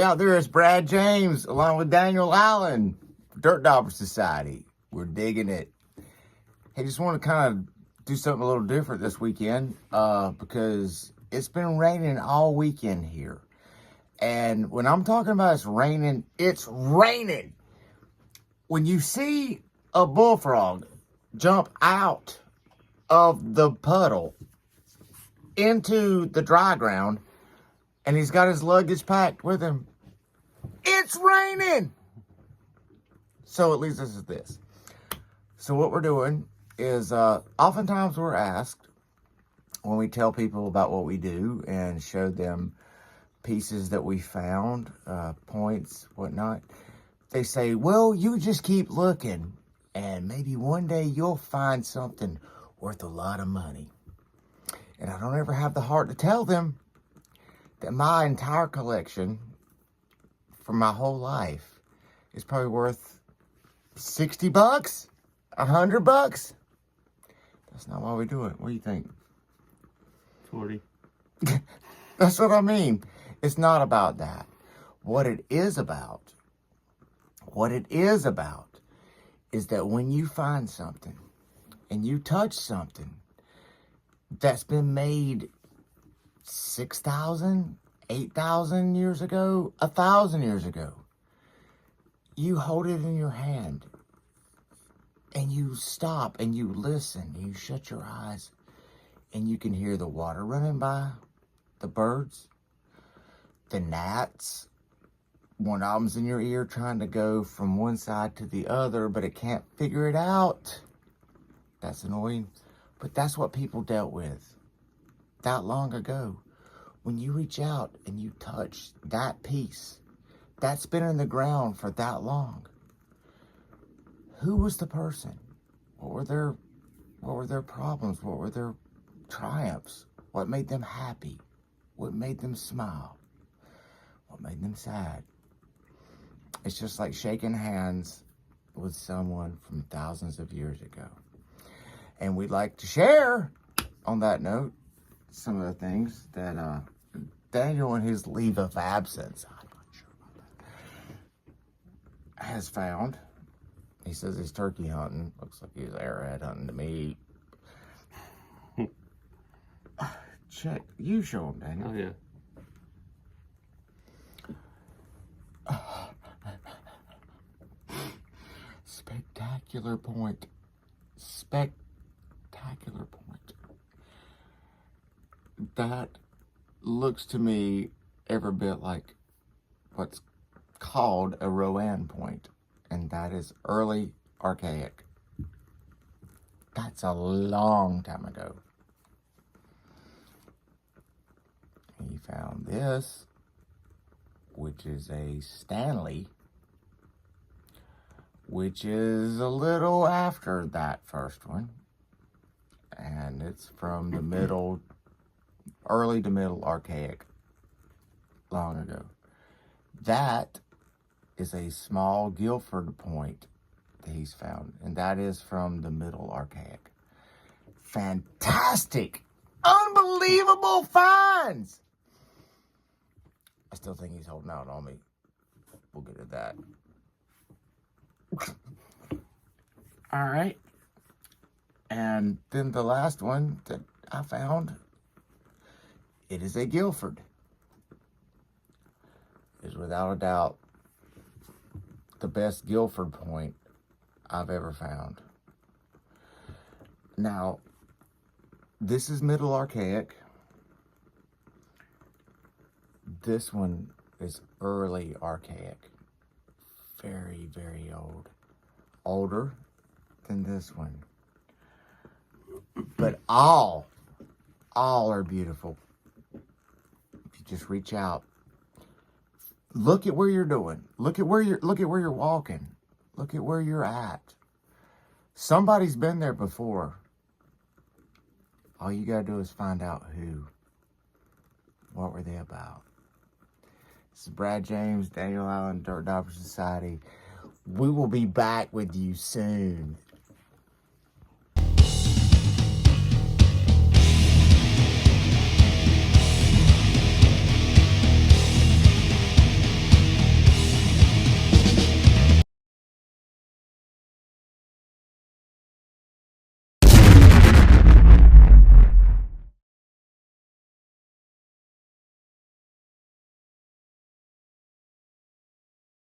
out there, it's Brad James along with Daniel Allen, Dirt Dauber Society. We're digging it. Hey, just want to kind of do something a little different this weekend because it's been raining all weekend here. And when I'm talking about it's raining, it's raining. When you see a bullfrog jump out of the puddle into the dry ground, and he's got his luggage packed with him, it's raining. So it leads us to this. So what we're doing is, oftentimes we're asked when we tell people about what we do and show them pieces that we found, points, whatnot, they say, well, you just keep looking and maybe one day you'll find something worth a lot of money. And I don't ever have the heart to tell them that my entire collection for my whole life is probably worth $60, $100. That's not why we do it. What do you think? 40. That's what I mean. It's not about that. What it is about is that when you find something and you touch something that's been made 6,000, 8,000 years ago, 1,000 years ago, you hold it in your hand and you stop and you listen, you shut your eyes and you can hear the water running by, the birds, the gnats. One of them's in your ear trying to go from one side to the other, but it can't figure it out. That's annoying. But that's what people dealt with that long ago. When you reach out and you touch that piece that's been in the ground for that long, who was the person? What were their problems? What were their triumphs? What made them happy? What made them smile? What made them sad? It's just like shaking hands with someone from thousands of years ago. And we'd like to share, on that note, some of the things that Daniel in his leave of absence, I'm not sure about that, has found. He says he's turkey hunting. Looks like he's arrowhead hunting to me. Check. You show him, Daniel. Oh, yeah. Spectacular point. Spectacular point. That looks to me every bit like what's called a Rowan point, and that is early archaic. That's a long time ago. He found this, which is a Stanley, which is a little after that first one. And it's from the early to middle archaic, long ago. That is a small Guilford point that he's found, and that is from the middle archaic. Fantastic! Unbelievable finds! I still think he's holding out on me. We'll get at that. All right. And then the last one that I found, it is a Guilford. It is without a doubt the best Guilford point I've ever found. Now, this is middle archaic. This one is early archaic. Very, very old. Older than this one. But all are beautiful. If you just reach out, look at where you're doing. Look at where you're walking. Look at where you're at. Somebody's been there before. All you gotta do is find out who. What were they about? This is Brad James, Daniel Allen, Dirt Dauber Society. We will be back with you soon.